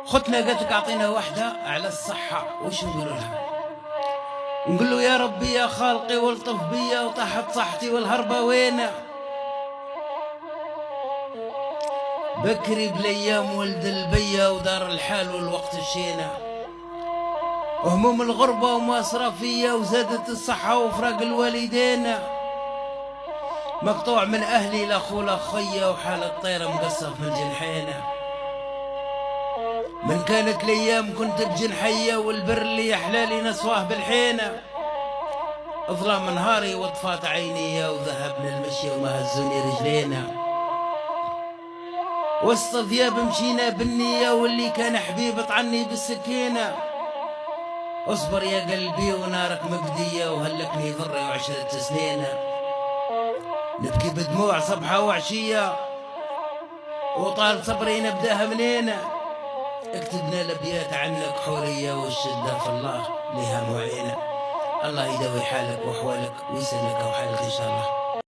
ختنا قالت لك اعطينا وحده على الصحه، وش نقول لها؟ نقول له يا ربي يا خالقي والطف بيا وطاحت صحتي والهربه وينه. بكري بالايام ولد البيه ودار الحال والوقت الشينه، وهموم الغربه ومصرفيه وزادت الصحه وفراق الوالدين، مقطوع من اهلي لاخو لاخيه وحال الطيره مقصف من جنحينه. من كانت الايام كنت بجنحيه والبر اللي يحلالي نسواه بالحينه، ظلام نهاري وطفات عيني وذهبنا المشي وما هزوني رجلينا. وسط ثياب مشينا بالنية واللي كان حبيب طعني بالسكينة. اصبر يا قلبي ونارك مقدية وهلكني ضري وعشرة سنين، نبكي بدموع صبحة وعشية وطال صبري نبداها منين. اكتبنا الابيات عنك حورية والشدة في الله لها معينة. الله يداوي حالك واحوالك ويسلك وحالك ان شاء الله.